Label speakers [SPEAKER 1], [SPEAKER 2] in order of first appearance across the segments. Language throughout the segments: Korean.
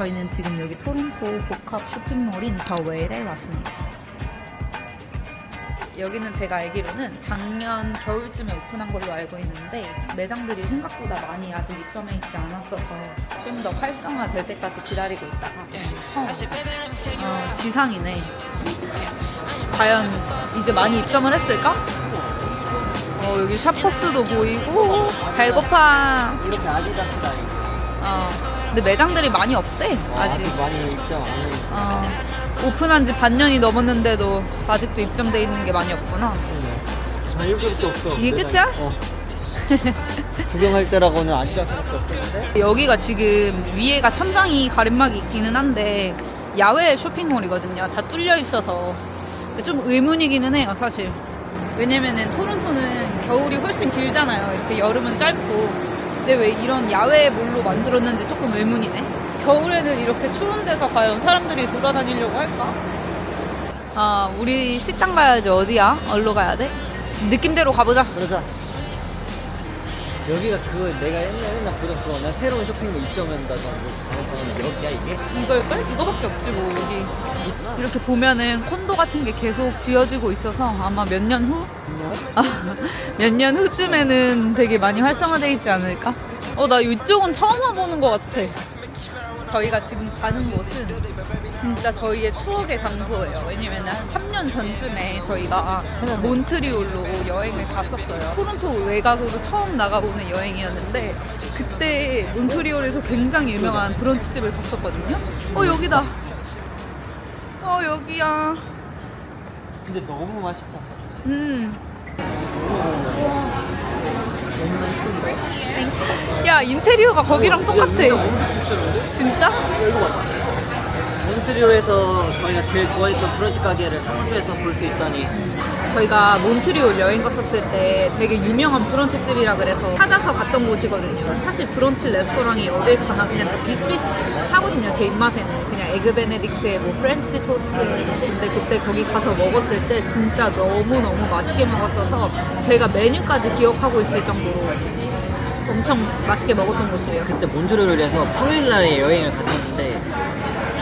[SPEAKER 1] 저희는 지금 여기 토론토 복합 쇼핑몰인 Well에 왔습니다. 여기는 제가 알기로는 작년 겨울쯤에 오픈한 걸로 알고 있는데 매장들이 생각보다 많이 아직 입점해 있지 않았어서 좀 더 활성화될 때까지 기다리고 있다가 처음 지상이네. 과연 이제 많이 입점을 했을까? 여기 샤퍼스도 보이고 배고파.
[SPEAKER 2] 이렇게 아디다스 라인.
[SPEAKER 1] 근데 매장들이 많이 없대. 아직
[SPEAKER 2] 많이 입점 안 해.
[SPEAKER 1] 오픈한 지 반년이 넘었는데도 아직도 입점돼 있는 게 많이 없구나.
[SPEAKER 2] 한 일주일도 없어.
[SPEAKER 1] 이게 끝이야?
[SPEAKER 2] 구경할 때라고는 아디다스밖에 없겠는데?
[SPEAKER 1] 여기가 지금 위에가 천장이 가림막이 있기는 한데 야외 쇼핑몰이거든요. 다 뚫려 있어서 좀 의문이기는 해요, 사실. 왜냐면은 토론토는 겨울이 훨씬 길잖아요. 이렇게 여름은 짧고. 근데 왜 이런 야외 몰로 만들었는지 조금 의문이네. 겨울에는 이렇게 추운 데서 과연 사람들이 돌아다니려고 할까? 우리 식당 가야지. 어디야? 어디로 가야 돼? 느낌대로 가보자.
[SPEAKER 2] 그러자. 여기가 그거 내가 옛날에 보던 난 새로운 쇼핑몰 입점한다고 하고 여기야 이게?
[SPEAKER 1] 이걸걸? 이거밖에 없지 뭐. 여기 이렇게 보면은 콘도 같은 게 계속 지어지고 있어서 아마 몇 년 후? 몇 년 후쯤에는 되게 많이 활성화되어 있지 않을까? 나 이쪽은 처음 와보는 것 같아. 저희가 지금 가는 곳은 진짜 저희의 추억의 장소예요. 왜냐면 한 3년 전쯤에 저희가 몬트리올로 여행을 갔었어요. 토론토 외곽으로 처음 나가보는 여행이었는데 그때 몬트리올에서 굉장히 유명한 브런치집을 갔었거든요. 여기다. 여기야.
[SPEAKER 2] 근데 너무 맛있었어.
[SPEAKER 1] 야, 인테리어가 거기랑 똑같아. 진짜?
[SPEAKER 2] 몬트리올에서 저희가 제일 좋아했던 브런치 가게를 토론토에서 볼 수 있다니.
[SPEAKER 1] 저희가 몬트리올 여행 갔었을 때 되게 유명한 브런치집이라 그래서 찾아서 갔던 곳이거든요. 사실 브런치 레스토랑이 어딜 가나 그냥 다 비슷비슷하거든요. 제 입맛에는 그냥 에그 베네딕트에 뭐 프렌치 토스트. 근데 그때 거기 가서 먹었을 때 진짜 너무너무 맛있게 먹었어서 제가 메뉴까지 기억하고 있을 정도로 엄청 맛있게 먹었던 곳이에요.
[SPEAKER 2] 그때 몬트리올에서 평일날에 여행을 갔었는데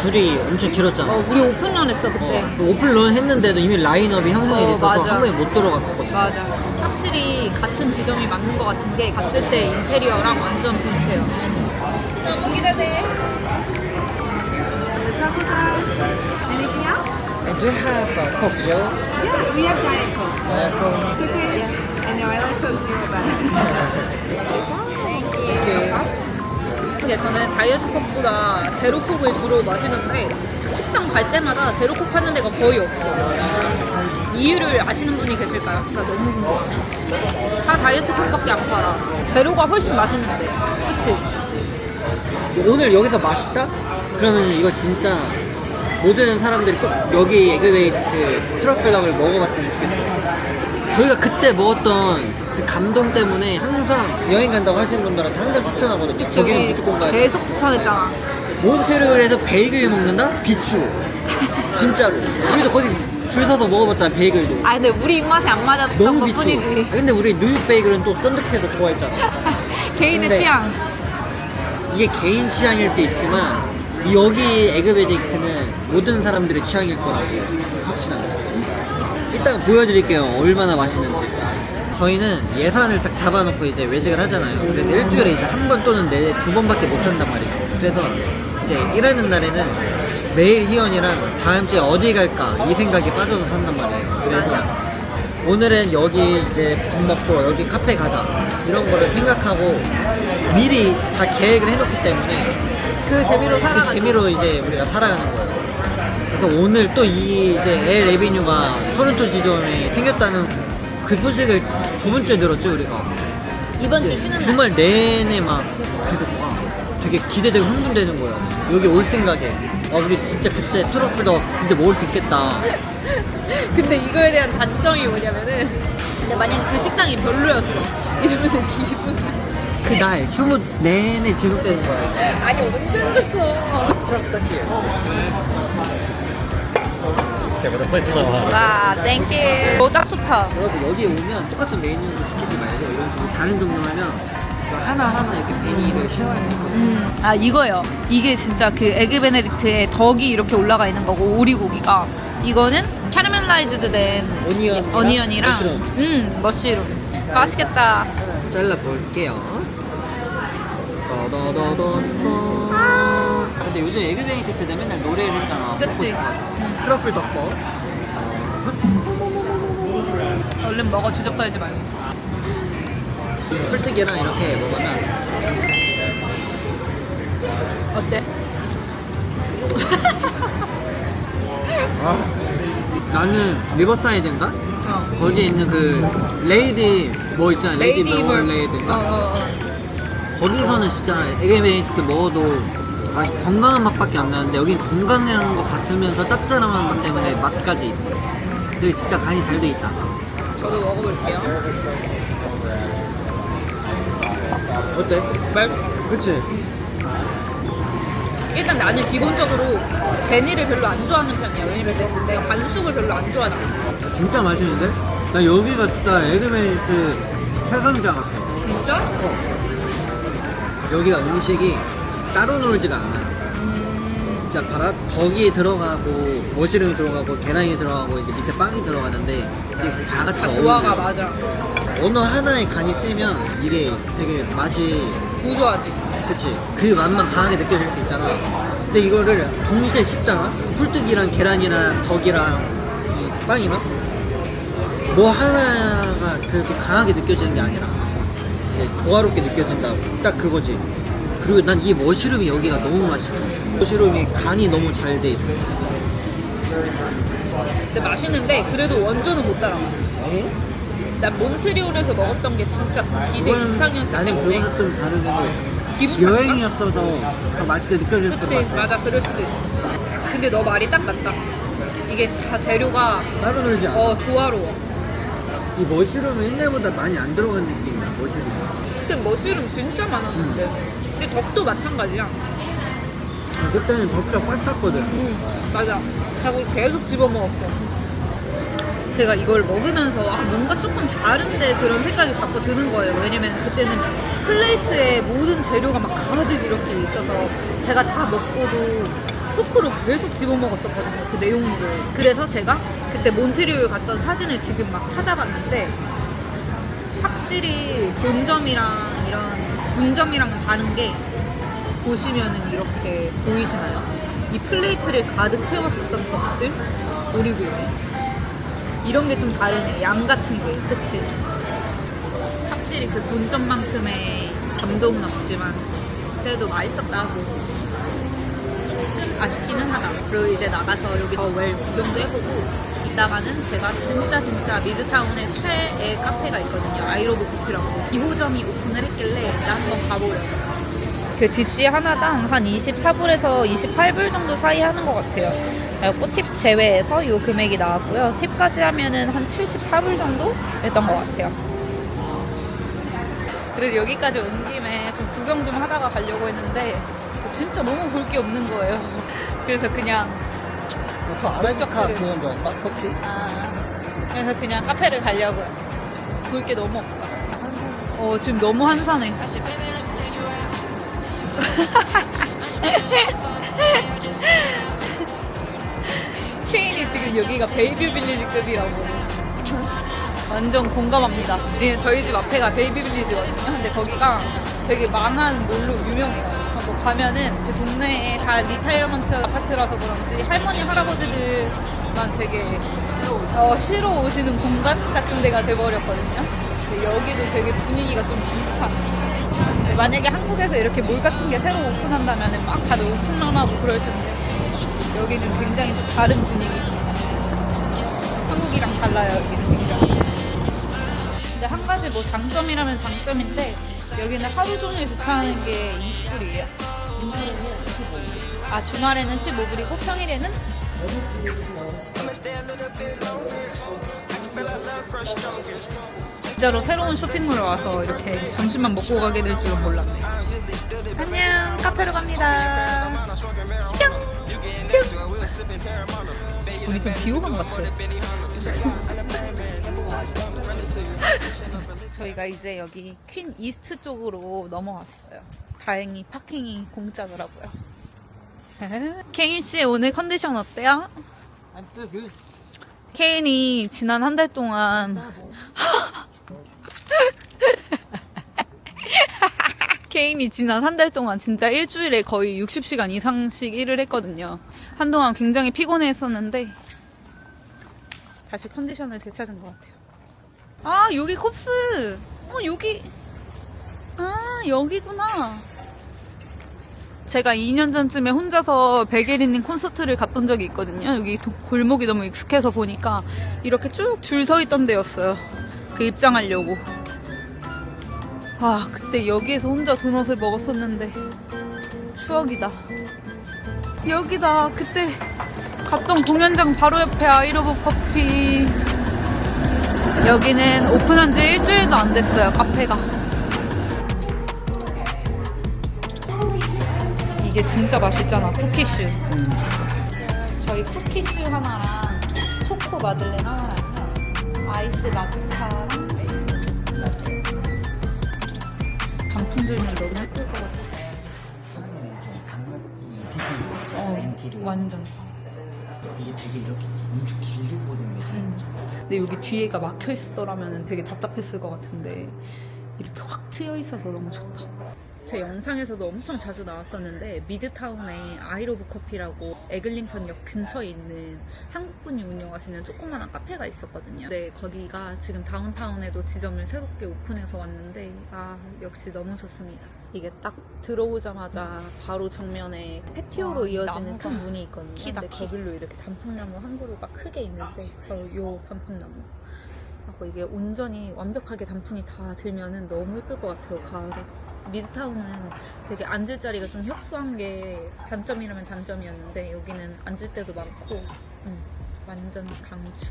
[SPEAKER 2] 줄이 엄청 길었잖아.
[SPEAKER 1] 우리 오픈런 했어 그때.
[SPEAKER 2] 오픈런 했는데도 이미 라인업이 형성이 돼서
[SPEAKER 1] 맞아.
[SPEAKER 2] 한 번에 못 들어갔거든.
[SPEAKER 1] 맞아. 확실히 같은 지점이 맞는 것 같은 게 갔을 때 인테리어랑 완전 비슷해요. 너무 기대돼.
[SPEAKER 3] Anything else?
[SPEAKER 2] I do have a Coke Zero.
[SPEAKER 3] Yeah, we have Diet Coke.
[SPEAKER 2] Coke.
[SPEAKER 3] It's okay. Yeah. I know, I like Coke Zero better.
[SPEAKER 1] 저는 다이어트 콕보다 제로 콕을 주로 마시는데 식당 갈 때마다 제로 콕 파는 데가 거의 없어요. 이유를 아시는 분이 계실까요? 나 너무 궁금해. 다 다이어트 콕밖에 안 팔아. 제로가 훨씬 맛있는데. 그치?
[SPEAKER 2] 오늘 여기서 맛있다? 그러면 이거 진짜 모든 사람들이 꼭 여기 에그베이트 트러플 닭을 먹어봤으면 좋겠어요. 저희가 그때 먹었던 그 감동 때문에 항상 여행 간다고 하시는 분들한테 항상 추천하거든요. 거기는 무조건 가야 돼.
[SPEAKER 1] 계속 추천했잖아.
[SPEAKER 2] 몬트리올에서 베이글 먹는다? 비추. 진짜로. 우리도 거기 줄 서서 먹어봤잖아, 베이글도.
[SPEAKER 1] 근데 우리 입맛에 안 맞았던
[SPEAKER 2] 너무
[SPEAKER 1] 것
[SPEAKER 2] 비추.
[SPEAKER 1] 뿐이지.
[SPEAKER 2] 근데 우리 뉴욕 베이글은 또 쫀득해서 좋아했잖아.
[SPEAKER 1] 개인의
[SPEAKER 2] 근데
[SPEAKER 1] 취향.
[SPEAKER 2] 이게 개인 취향일 수 있지만 여기 에그베딕트는 모든 사람들의 취향일 거라고 확신합니다. 이따가 보여드릴게요. 얼마나 맛있는지. 저희는 예산을 딱 잡아놓고 이제 외식을 하잖아요. 그래서 일주일에 이제 한 번 또는 두 번밖에 못 한단 말이죠. 그래서 이제 일하는 날에는 매일 희원이랑 다음 주에 어디 갈까 이 생각이 빠져서 산단 말이에요. 그래서 오늘은 여기 이제 밥 먹고 여기 카페 가자 이런 거를 생각하고 미리 다 계획을 해놓기 때문에
[SPEAKER 1] 그 재미로 살아가는
[SPEAKER 2] 그 재미로 이제 우리가 살아가는 거예요. 그래서 오늘 또 이 이제 엘 에비뉴가 토론토 지점에 생겼다는 그 소식을 저번 주에 들었죠 우리가.
[SPEAKER 1] 이번 주 쉬는 날.
[SPEAKER 2] 주말 내내 막 계속 되게 기대되고 흥분되는 거예요. 여기 올 생각에 우리 진짜 그때 트러플도 이제 먹을 수 있겠다.
[SPEAKER 1] 근데 이거에 대한 단점이 뭐냐면은 근데 만약 그 식당이 별로였어 이러면은 기분이
[SPEAKER 2] 그날 휴무 내내 지속되는 거예요.
[SPEAKER 1] 아니 언제 그랬어.
[SPEAKER 2] 트러플 딱이에요.
[SPEAKER 1] 와 땡큐. 딱 좋다.
[SPEAKER 2] 여러분 여기 오면 똑같은 메뉴도 시키지 말고 이런 식으로 다른 종류 하면 하나하나 이렇게 베니를 쉐어할 수 있거든요.
[SPEAKER 1] 아 이거요. 이게 진짜 그 에그 베네딕트에 덕이 이렇게 올라가 있는 거고 오리고기가 이거는 캐러멜라이즈드 된 어니언이랑 머쉬룸. 맛있겠다.
[SPEAKER 2] 잘라볼게요. 근데 요즘 에그 베네딕트 맨날 노래를 했잖아.
[SPEAKER 1] 그치.
[SPEAKER 2] 트러플 덮밥.
[SPEAKER 1] 얼른 먹어 주접떠야지 말고.
[SPEAKER 2] 꿀뜨기랑 이렇게 먹으면
[SPEAKER 1] 어때?
[SPEAKER 2] 나는 리버사이드인가? 거기에 있는 그 레이디 뭐 있잖아. 레이디 레이드인가? 거기서는 진짜 에그 베네딕트 먹어도 건강한 맛밖에 안 나는데 여긴 건강한 것 같으면서 짭짤한 맛 때문에 맛까지 있어. 되게 진짜 간이 잘 돼 있다.
[SPEAKER 1] 저도 먹어볼게요.
[SPEAKER 2] 어때? 그치?
[SPEAKER 1] 일단 나는 기본적으로 베니를 별로 안 좋아하는 편이야. 왜냐면 내가 반숙을 별로 안 좋아하잖아.
[SPEAKER 2] 진짜 맛있는데? 나 여기가 진짜 에그 베네딕트 최강자 같아.
[SPEAKER 1] 진짜?
[SPEAKER 2] 여기가 음식이 따로 놀지가 않아. 진짜 봐라, 덕이 들어가고 머시름이 들어가고 계란이 들어가고 이제 밑에 빵이 들어가는데 이게 다 같이
[SPEAKER 1] 조화가 맞아.
[SPEAKER 2] 어느 하나의 간이 세면 이게 되게 맛이
[SPEAKER 1] 고소하지.
[SPEAKER 2] 그치, 그 맛만 강하게 느껴질 수 있잖아. 근데 이거를 동시에 씹잖아. 풀뜨기랑 계란이랑 덕이랑 이 빵이랑 뭐 하나가 그렇게 강하게 느껴지는 게 아니라 이제 조화롭게 느껴진다고. 딱 그거지. 그리고 난 이 머시룸이 여기가 너무 맛있어. 머시룸이 간이 너무 잘 돼 있어.
[SPEAKER 1] 근데 맛있는데 그래도 원조는 못 따라가. 난 몬트리올에서 먹었던 게 진짜 기대 이상이었기
[SPEAKER 2] 나는
[SPEAKER 1] 때문에
[SPEAKER 2] 그거는 좀 다르게
[SPEAKER 1] 기분
[SPEAKER 2] 여행이었어서 더 맛있게 느껴질 것
[SPEAKER 1] 그치
[SPEAKER 2] 같아.
[SPEAKER 1] 맞아 그럴 수도 있어. 근데 너 말이 딱 맞다. 이게 다 재료가
[SPEAKER 2] 따로 놀지 않아.
[SPEAKER 1] 조화로워.
[SPEAKER 2] 이 머시룸은 옛날보다 많이 안 들어간 느낌이야. 머시룸.
[SPEAKER 1] 그때 머쉬룸 진짜 많았는데 근데 덕도 마찬가지야.
[SPEAKER 2] 그때는 접시가 꽉 찼거든.
[SPEAKER 1] 맞아. 하고 계속 집어먹었어. 제가 이걸 먹으면서 뭔가 조금 다른데 그런 생각이 자꾸 드는 거예요. 왜냐면 그때는 플레이트에 모든 재료가 막 가득 이렇게 있어서 제가 다 먹고도 포크로 계속 집어먹었었거든요. 그 내용물을. 그래서 제가 그때 몬트리올 갔던 사진을 지금 막 찾아봤는데 확실히 본점이랑 이런 분점이랑 다른 게 보시면은 이렇게 보이시나요? 이 플레이트를 가득 채웠었던 것들 오리고기 이런 게 좀 다르네. 양 같은 게 그치? 확실히 그 본점만큼의 감동은 없지만 그래도 맛있었다. 좀 아쉽기는 하다. 그리고 이제 나가서 여기 웰 구경도 해보고 이따가는 제가 진짜 미드타운에 최애 카페가 있거든요. 아이로브 커피라고 2호점이 오픈을 했길래 나 한번 가보려고. 그 DC 하나당 한 24불에서 28불 정도 사이 하는 것 같아요. 그리고 팁 제외해서 이 금액이 나왔고요. 팁까지 하면은 한 74불 정도 했던 것 같아요. 그래도 여기까지 온 김에 좀 구경 좀 하다가 가려고 했는데 진짜 너무 볼 게 없는 거예요. 그래서 그냥
[SPEAKER 2] 아라비카 그건 좋았다? 커피?
[SPEAKER 1] 그래서 그냥 카페를 가려고요. 볼 게 너무 없다. 지금 너무 한산해. 케인이 지금 여기가 베이비 빌리지급이라고 완전 공감합니다. 저희 집 앞에가 베이비 빌리지거든요. 근데 거기가 되게 망한 놀로 유명해요. 뭐 가면은 그 동네에 다 리타이어먼트 아파트라서 그런지 할머니 할아버지들만 되게 쉬러 오시는 공간 같은 데가 돼버렸거든요. 여기도 되게 분위기가 좀 비슷한. 만약에 한국에서 이렇게 몰 같은 게 새로 오픈한다면 막 다들 오픈런하고 그럴 텐데 여기는 굉장히 좀 다른 분위기입니다. 한국이랑 달라요. 여기는 굉장히. 근데 한 가지 뭐 장점이라면 장점인데 여기는 하루 종일 주차하는 게 20불이에요. 주말에는 15불이고 평일에는 진짜로 새로운 쇼핑몰에 와서 이렇게 점심만 먹고 가게 될 줄은 몰랐네. 안녕, 카페로 갑니다. 뿅! 뿅! 우리 좀 비호감 같아. 저희가 이제 여기 퀸 이스트 쪽으로 넘어왔어요. 다행히 파킹이 공짜더라고요. 케인 씨 오늘 컨디션 어때요?
[SPEAKER 2] I'm so good.
[SPEAKER 1] 케인이 지난 한 달 동안 케인이 지난 한 달 동안 진짜 일주일에 거의 60시간 이상씩 일을 했거든요. 한동안 굉장히 피곤했었는데 다시 컨디션을 되찾은 것 같아요. 아 여기 콥스. 여기. 아 여기구나. 제가 2년 전쯤에 혼자서 백예린님 콘서트를 갔던 적이 있거든요. 여기 골목이 너무 익숙해서 보니까 이렇게 쭉 줄 서 있던 데였어요. 그 입장하려고. 아 그때 여기에서 혼자 도넛을 먹었었는데 추억이다. 여기다. 그때 갔던 공연장 바로 옆에 아이러브 커피. 여기는 오픈한 지 일주일도 안 됐어요. 카페가. 이게 진짜 맛있잖아. 쿠키슈. 저희 쿠키슈 하나랑 초코 마들렌 하나랑요. 아이스 마차랑 단풍들면 너무 예쁠 것 같아. 완전.
[SPEAKER 2] 이게 되게 이렇게 엄청 길게 보이는 거잖아요.
[SPEAKER 1] 근데 여기 뒤에가 막혀 있었더라면 되게 답답했을 것 같은데 이렇게 확 트여 있어서 너무 좋다. 제 영상에서도 엄청 자주 나왔었는데 미드타운에 아이러브 커피라고 에글링턴역 근처에 있는 한국분이 운영하시는 조그마한 카페가 있었거든요. 근데 거기가 지금 다운타운에도 지점을 새롭게 오픈해서 왔는데 아 역시 너무 좋습니다. 이게 딱 들어오자마자 바로 정면에 패티오로 이어지는 큰 문이 있거든요. 근데 거길로 이렇게 단풍나무 한 그루가 크게 있는데 바로 요 단풍나무. 하고 이게 온전히 완벽하게 단풍이 다 들면은 너무 예쁠 것 같아요. 가을에. 미드타운은 되게 앉을 자리가 좀 협소한 게 단점이라면 단점이었는데 여기는 앉을 때도 많고 완전 강추.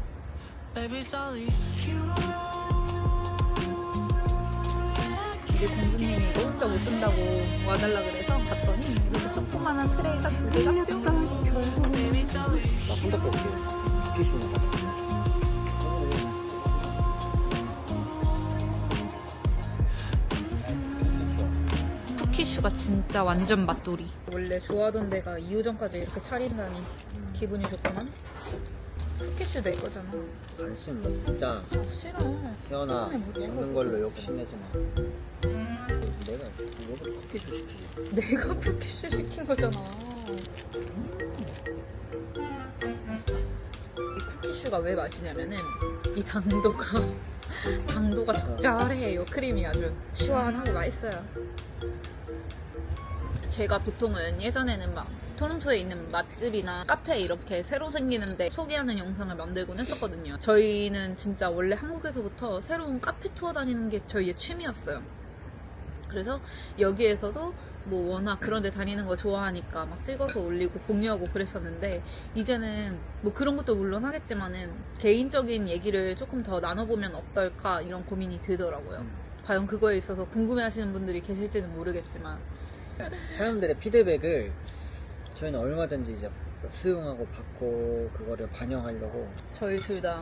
[SPEAKER 1] 우리 공주님이 이거 혼자 못 든다고 와달라 그래서 갔더니 이렇게 조그만한 트레이가 2개가 뿅.
[SPEAKER 2] 나 손잡고 올게요. 쿠키슈는 같아.
[SPEAKER 1] 쿠키슈가 진짜 완전 맛돌이. 원래 좋아하던 데가 2호점까지 이렇게 차린다니 기분이 좋구만. 쿠키슈 내 거잖아.
[SPEAKER 2] 안 씹는다 진짜.
[SPEAKER 1] 아 싫어.
[SPEAKER 2] 희원아 죽는 걸로 욕심내지 마. 내가 쿠키슈 시키지.
[SPEAKER 1] 내가 쿠키슈 시킨 거잖아. 이 쿠키슈가 왜 맛이냐면은 이 당도가 적절해요. 크림이 아주 시원하고 맛있어요. 제가 보통은 예전에는 막 토론토에 있는 맛집이나 카페 이렇게 새로 생기는데 소개하는 영상을 만들곤 했었거든요. 저희는 진짜 원래 한국에서부터 새로운 카페 투어 다니는 게 저희의 취미였어요. 그래서 여기에서도 뭐 워낙 그런 데 다니는 거 좋아하니까 막 찍어서 올리고 공유하고 그랬었는데 이제는 뭐 그런 것도 물론 하겠지만은 개인적인 얘기를 조금 더 나눠보면 어떨까 이런 고민이 들더라고요. 과연 그거에 있어서 궁금해하시는 분들이 계실지는 모르겠지만
[SPEAKER 2] 사람들의 피드백을 저희는 얼마든지 이제 수용하고 받고 그거를 반영하려고.
[SPEAKER 1] 저희 둘 다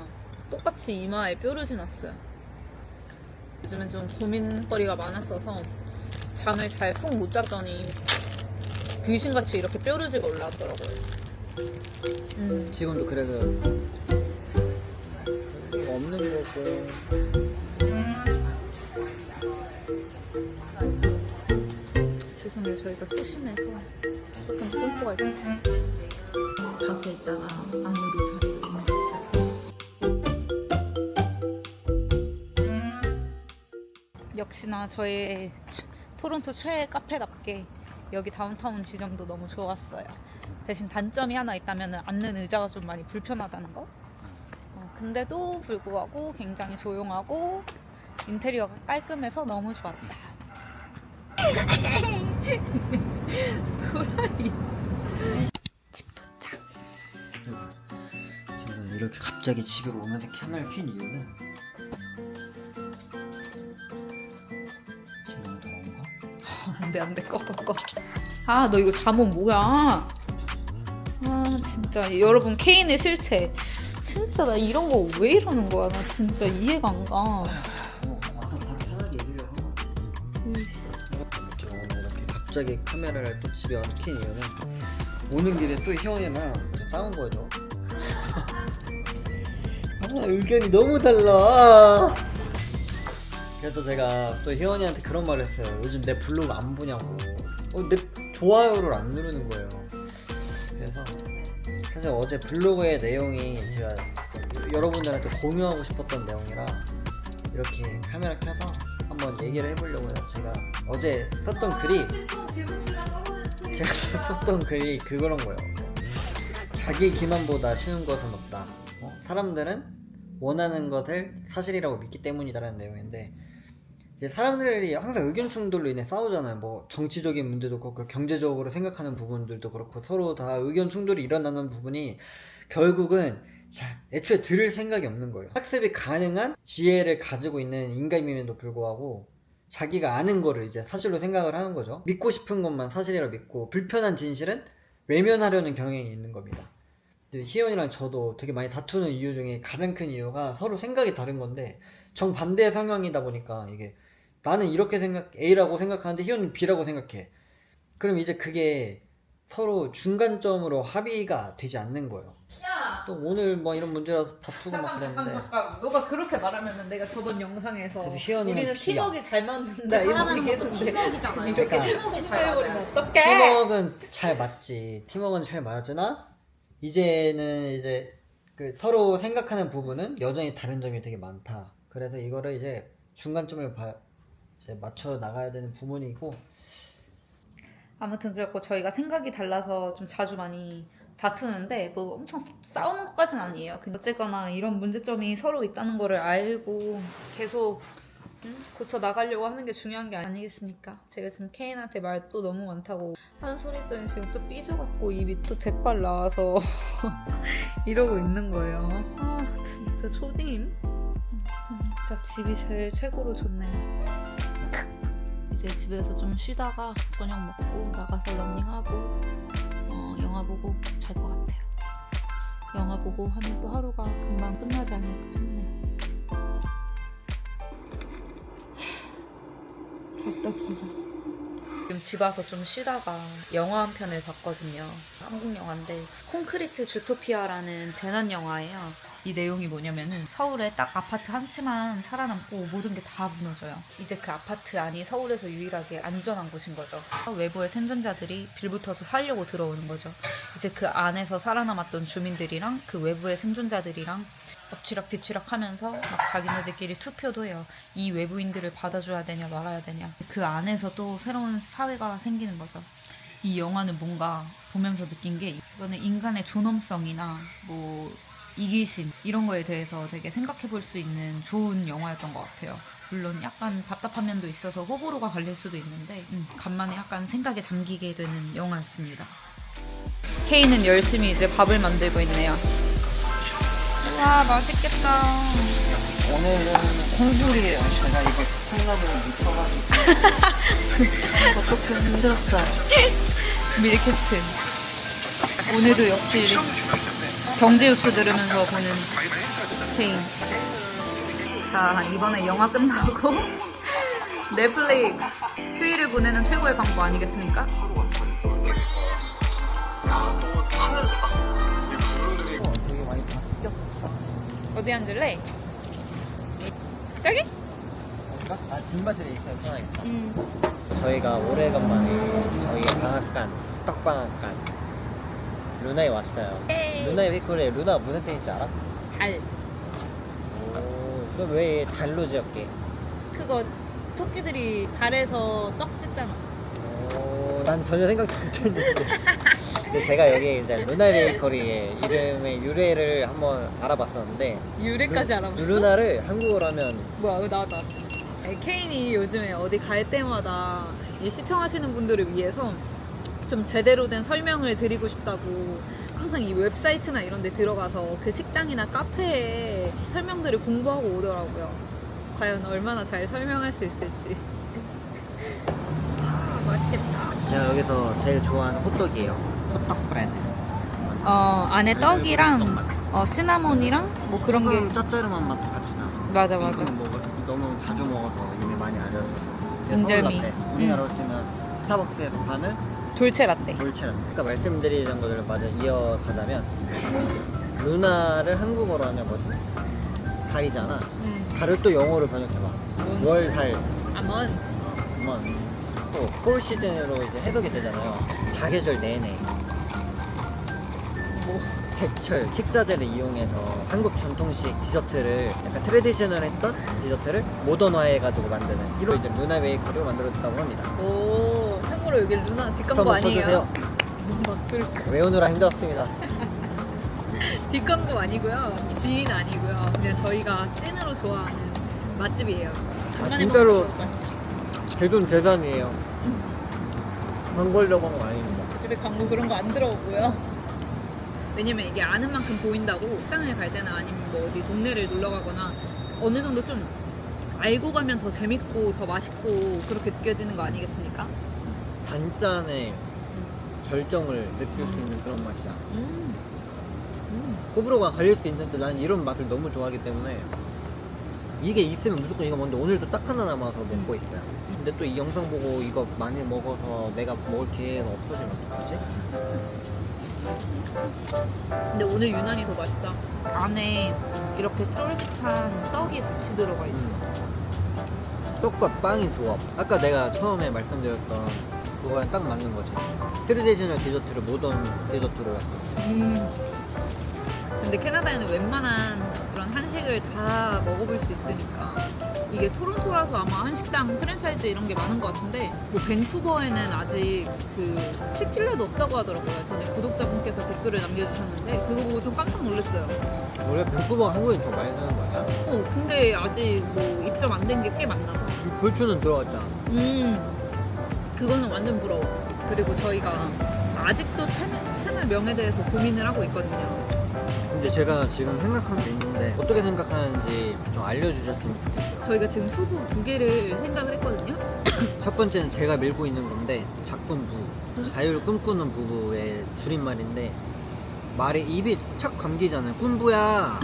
[SPEAKER 1] 똑같이 이마에 뾰루지 났어요. 요즘엔 좀 고민거리가 많았어서 잠을 잘 푹 못 잤더니 귀신같이 이렇게 뾰루지가 올라왔더라고요.
[SPEAKER 2] 지금도 그래서 없는 거고.
[SPEAKER 1] 죄송해요. 저희가 소심해서 조금 끊고 갈게요. 밖에 있다가 안으로 자리를 옮겼어요. 역시나 저의 토론토 최애 카페답게 여기 다운타운 지점도 너무 좋았어요. 대신 단점이 하나 있다면 앉는 의자가 좀 많이 불편하다는 거. 근데도 불구하고 굉장히 조용하고 인테리어가 깔끔해서 너무 좋았다. 도라이. 집 도착.
[SPEAKER 2] 제가 이렇게 갑자기 집으로 오면서 카메라를 킨 이유는 지금 너무 더운가?
[SPEAKER 1] 안돼 꺼. 아 너 이거 잠옷 뭐야? 아 진짜 여러분 케인의 실체. 진짜 나 이런 거 왜 이러는 거야? 나 진짜 이해가 안 가.
[SPEAKER 2] 와서 바로 편하게 얘기를 하고. 저 오늘 이렇게 갑자기 카메라를 또 집에 와서 킨 이유는 오는 길에 또 희원이랑 싸운 거죠. 의견이 너무 달라. 그래서 제가 또 희원이한테 그런 말을 했어요. 요즘 내 블로그 안 보냐고. 내 좋아요를 안 누르는 거예요. 그래서 사실 어제 블로그의 내용이 제가 여러분들한테 공유하고 싶었던 내용이라 이렇게 카메라 켜서 한번 얘기를 해보려고요. 제가 어제 썼던 글이 제가 썼던 글이 그런 거예요. 자기 기만보다 쉬운 것은 없다. 사람들은 원하는 것을 사실이라고 믿기 때문이다라는 내용인데, 이제 사람들이 항상 의견 충돌로 인해 싸우잖아요. 뭐 정치적인 문제도 그렇고 경제적으로 생각하는 부분들도 그렇고 서로 다 의견 충돌이 일어나는 부분이 결국은 애초에 들을 생각이 없는 거예요. 학습이 가능한 지혜를 가지고 있는 인간임에도 불구하고 자기가 아는 거를 이제 사실로 생각을 하는 거죠. 믿고 싶은 것만 사실이라고 믿고 불편한 진실은 외면하려는 경향이 있는 겁니다. 희원이랑 저도 되게 많이 다투는 이유 중에 가장 큰 이유가 서로 생각이 다른 건데 정반대의 성향이다 보니까 이게 나는 이렇게 A라고 생각하는데 희원은 B라고 생각해. 그럼 이제 그게 서로 중간점으로 합의가 되지 않는 거예요.
[SPEAKER 1] 야!
[SPEAKER 2] 또 오늘 뭐 이런 문제라서 다투고 막 그랬는데
[SPEAKER 1] 잠깐. 너가 그렇게 말하면은 내가 저번 영상에서
[SPEAKER 2] 희원이는
[SPEAKER 1] 우리는
[SPEAKER 2] B야.
[SPEAKER 1] 팀워크가 잘 맞는다 이런 얘기 했는데
[SPEAKER 3] 팀워크잖아요.
[SPEAKER 2] 그러니까
[SPEAKER 3] 팀워크가 잘 맞아요.
[SPEAKER 1] 어떡해?
[SPEAKER 2] 팀워크는 잘 맞지. 팀워크는 잘 맞으나 이제는 이제 그 서로 생각하는 부분은 여전히 다른 점이 되게 많다. 그래서 이거를 이제 중간점을 이제 맞춰 나가야 되는 부분이고,
[SPEAKER 1] 아무튼 그래갖고 저희가 생각이 달라서 좀 자주 많이 다투는데 뭐 엄청 싸우는 것까지는 아니에요. 근데 어쨌거나 이런 문제점이 서로 있다는 거를 알고 계속 고쳐 나가려고 하는 게 중요한 게 아니겠습니까? 제가 지금 케인한테 말도 너무 많다고 한 소리 했더니 지금 또 삐져갖고 입이 또 대빨 나와서 이러고 있는 거예요. 아 진짜 초딩임? 진짜 집이 제일 최고로 좋네요. 이제 집에서 좀 쉬다가 저녁 먹고 나가서 러닝하고 영화 보고 잘 것 같아요. 영화 보고 하면 또 하루가 금방 끝나지 않을까 싶네요. 지금 집 와서 좀 쉬다가 영화 한 편을 봤거든요. 한국 영화인데 콘크리트 주토피아라는 재난 영화예요. 이 내용이 뭐냐면은 서울에 딱 아파트 한 채만 살아남고 모든 게 다 무너져요. 이제 그 아파트 안이 서울에서 유일하게 안전한 곳인 거죠. 외부의 생존자들이 빌붙어서 살려고 들어오는 거죠. 이제 그 안에서 살아남았던 주민들이랑 그 외부의 생존자들이랑 엎치락 뒤치락 하면서 막 자기네들끼리 투표도 해요. 이 외부인들을 받아줘야 되냐 말아야 되냐. 그 안에서 또 새로운 사회가 생기는 거죠. 이 영화는 뭔가 보면서 느낀 게 이거는 인간의 존엄성이나 뭐 이기심 이런 거에 대해서 되게 생각해 볼 수 있는 좋은 영화였던 것 같아요. 물론 약간 답답한 면도 있어서 호불호가 갈릴 수도 있는데 간만에 약간 생각에 잠기게 되는 영화였습니다. 케이는 열심히 이제 밥을 만들고 있네요. 와 맛있겠다.
[SPEAKER 2] 오늘은 콩술이에요. 제가 이거 콩나물을 묻혀가지고
[SPEAKER 1] 어떻게 힘들었어요. 밀캡틴. 오늘도 역시 경제뉴스 들으면서 보는 케인. 자 이번에 영화 끝나고 넷플릭스 휴일을 보내는 최고의 방법 아니겠습니까?
[SPEAKER 2] 되게 많이 바뀌었다.
[SPEAKER 1] 어디 앉을래? 저기?
[SPEAKER 2] 아 뒷바지를 입고 편하겠다. 저희가 오래간만에 저희 방앗간 떡방앗간 루나에 왔어요. 루나의 피콜에 루나 무슨 땡인지 알아?
[SPEAKER 1] 달.
[SPEAKER 2] 오, 그럼 왜 달로 지었게?
[SPEAKER 1] 그거 토끼들이 달에서 떡 찢잖아.
[SPEAKER 2] 오, 난 전혀 생각도 못했는데. 근데 제가 여기 이제 루나 베이커리의 이름의 유래를 한번 알아봤었는데
[SPEAKER 1] 유래까지 알아봤어?
[SPEAKER 2] 루나를 한국어로 하면
[SPEAKER 1] 뭐야 이거 나왔다. 케인이 요즘에 어디 갈 때마다 이 시청하시는 분들을 위해서 좀 제대로 된 설명을 드리고 싶다고 항상 이 웹사이트나 이런 데 들어가서 그 식당이나 카페에 설명들을 공부하고 오더라고요. 과연 얼마나 잘 설명할 수 있을지. 자, 맛있겠다.
[SPEAKER 2] 제가 여기서 제일 좋아하는 호떡이에요. 호떡 브랜드.
[SPEAKER 1] 안에 떡이랑 시나몬이랑 뭐 그런 게
[SPEAKER 2] 짭짤한 맛도 같이 나.
[SPEAKER 1] 맞아 맞아.
[SPEAKER 2] 이거는 뭐 너무 자주 먹어서 이미 많이 알려져서.
[SPEAKER 1] 인절미.
[SPEAKER 2] 우리나라로 치면 스타벅스에서 파는
[SPEAKER 1] 돌체 라떼.
[SPEAKER 2] 돌체 라떼. 아까 말씀드리던 거를 맞아 이어가자면 루나를 한국어로 하면 뭐지? 달이잖아. 달을 또 영어로 번역해봐. 월, 달.
[SPEAKER 1] 아몬.
[SPEAKER 2] 또 폴 시즌으로 이제 해석이 되잖아요. 사계절 내내.
[SPEAKER 1] 뭐
[SPEAKER 2] 제철 식자재를 이용해서 한국 전통식 디저트를 약간 트레디셔널했던 디저트를 모던화해가지고 만드는 이런 이제 루나 베이커리로 만들어졌다고 합니다.
[SPEAKER 1] 오, 참고로 여기 루나 뒷광고 아니에요.
[SPEAKER 2] 외우느라 힘들었습니다.
[SPEAKER 1] 뒷광고 아니고요. 지인 아니고요. 그냥 저희가 찐으로 좋아하는 맛집이에요. 간만에
[SPEAKER 2] 진짜로
[SPEAKER 1] 먹어서 맛있다.
[SPEAKER 2] 제 돈 재산이에요. 돈 벌려고 한 거 아닙니다.
[SPEAKER 1] 그 집에 광고 그런 거 안 들어오고요. 왜냐면 이게 아는 만큼 보인다고 식당에 갈 때나 아니면 뭐 어디 동네를 놀러 가거나 어느 정도 좀 알고 가면 더 재밌고 더 맛있고 그렇게 느껴지는 거 아니겠습니까?
[SPEAKER 2] 단짠의 결정을 느낄 수 있는 그런 맛이야. 호불호가 갈릴 수 있는데 나는 이런 맛을 너무 좋아하기 때문에 이게 있으면 무조건 이거 먹는데 오늘도 딱 하나 남아서 먹고 있어요. 근데 또 이 영상 보고 이거 많이 먹어서 내가 먹을 기회가 없어지면 어떡하지?
[SPEAKER 1] 근데 오늘 유난히 더 맛있다. 안에 이렇게 쫄깃한 떡이 같이 들어가 있어.
[SPEAKER 2] 떡과 빵이 조합. 아까 내가 처음에 말씀드렸던 그거랑 딱 맞는 거지. 트레디셔널 디저트를 모던 디저트로 약간.
[SPEAKER 1] 근데 캐나다에는 웬만한 그런 한식을 다 먹어볼 수 있으니까 이게 토론토라서 아마 한식당 프랜차이즈 이런 게 많은 것 같은데 뭐 밴쿠버에는 아직 그 치킨레도 없다고 하더라고요. 전에 구독자분께서 댓글을 남겨주셨는데 그거 보고 좀 깜짝 놀랐어요.
[SPEAKER 2] 원래 밴쿠버 한국인 더 많이 사는 거 아니야?
[SPEAKER 1] 근데 아직 뭐 입점 안 된 게 꽤 많나 봐.
[SPEAKER 2] 불초는 들어갔잖아.
[SPEAKER 1] 그거는 완전 부러워. 그리고 저희가 아직도 채널 명에 대해서 고민을 하고 있거든요.
[SPEAKER 2] 근데 제가 지금 생각한 게 있는데 어떻게 생각하는지 좀 알려주셨으면 좋겠어요.
[SPEAKER 1] 저희가 지금 후보 2개를 생각을 했거든요.
[SPEAKER 2] 첫 번째는 제가 밀고 있는 건데 작분부, 자유를 꿈꾸는 부부의 줄임말인데 말에 입이 착 감기잖아요. 꿈부야.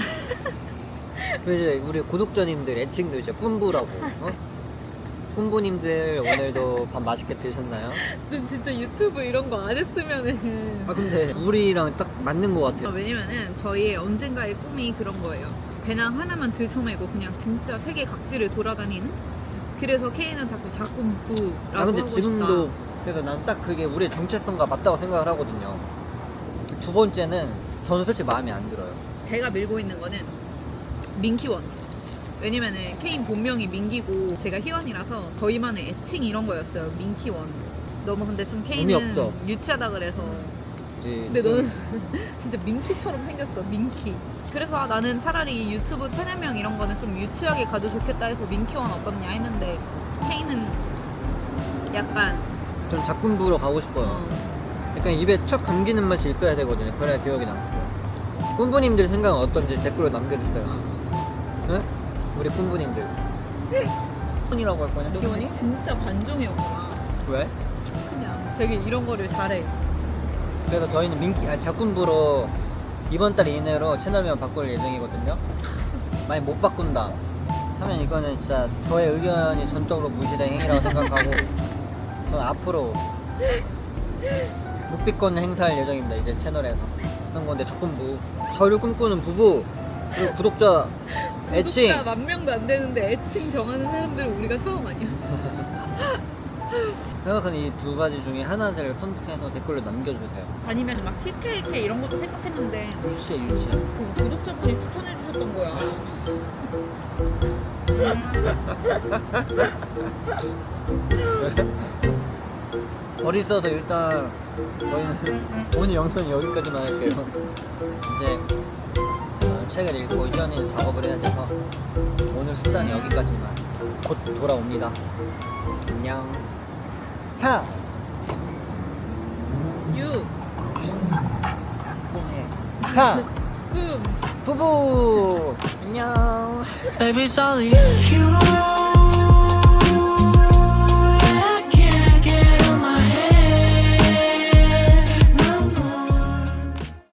[SPEAKER 2] 이제 우리 구독자님들 애칭도 이제 꿈부라고. 꿈부님들 오늘도 밥 맛있게 드셨나요?
[SPEAKER 1] 넌 진짜 유튜브 이런 거 안 했으면은.
[SPEAKER 2] 아 근데 우리랑 딱 맞는 것 같아요.
[SPEAKER 1] 왜냐면은 저희의 언젠가의 꿈이 그런 거예요. 배낭 하나만 들쳐매고 그냥 진짜 세계 각지를 돌아다니는. 그래서 K는 자꾸 작꿈부라고
[SPEAKER 2] 아 근데
[SPEAKER 1] 하고
[SPEAKER 2] 지금도
[SPEAKER 1] 싶다.
[SPEAKER 2] 그래서 난 딱 그게 우리의 정체성과 맞다고 생각을 하거든요. 두 번째는 저는 솔직히 마음에 안 들어요.
[SPEAKER 1] 제가 밀고 있는 거는 민키원. 왜냐면은 케인 본명이 민기고 제가 희원이라서 저희만의 애칭 이런 거였어요. 민키원. 너무 근데 좀 케인은
[SPEAKER 2] 재미없죠?
[SPEAKER 1] 유치하다 그래서.
[SPEAKER 2] 이제
[SPEAKER 1] 근데 너는 진짜 민키처럼 생겼어. 민키. 그래서 나는 차라리 유튜브 채널명 이런 거는 좀 유치하게 가도 좋겠다 해서 민키원 어떻냐 했는데 케인은 약간
[SPEAKER 2] 좀 작품부로 가고 싶어요. 약간 입에 척 감기는 맛이 있어야 되거든요. 그래야 기억이 남고. 꿈부님들 생각은 어떤지 댓글로 남겨주세요. 응? 우리 꿈부님들. 키원이라고 할 거냐?
[SPEAKER 1] 너
[SPEAKER 2] 키원이?
[SPEAKER 1] 진짜 반종이었구나.
[SPEAKER 2] 왜?
[SPEAKER 1] 그냥 되게 이런 거를 잘해.
[SPEAKER 2] 그래서 저희는 작품부로 이번 달 이내로 채널명 바꿀 예정이거든요. 많이 못 바꾼다 하면 이거는 진짜 저의 의견이 전적으로 무시된 행위라고 생각하고 저는 앞으로 묵비권 행사할 예정입니다. 이제 채널에서 하는 건데 작품부 저를 꿈꾸는 부부 그리고 구독자 애칭
[SPEAKER 1] 구독자 10,000명도 안 되는데 애칭 정하는 사람들은 우리가 처음 아니야?
[SPEAKER 2] 생각하는 이 두 가지 중에 하나를 선택해서 댓글로 남겨주세요.
[SPEAKER 1] 아니면 막 PKK 이런 것도 생각했는데
[SPEAKER 2] 유치해.
[SPEAKER 1] 그 구독자분이 추천해 주셨던 거야.
[SPEAKER 2] 어리서도 일단 저희는 오늘 영상은 여기까지만 할게요. 이제 책을 읽고 희원이 작업을 해야 돼서 오늘 수단은 여기까지만. 곧 돌아옵니다. 안녕. 차!
[SPEAKER 1] 유,
[SPEAKER 2] 차!
[SPEAKER 1] 금.
[SPEAKER 2] 부부! 안녕.
[SPEAKER 4] Baby, it's only you.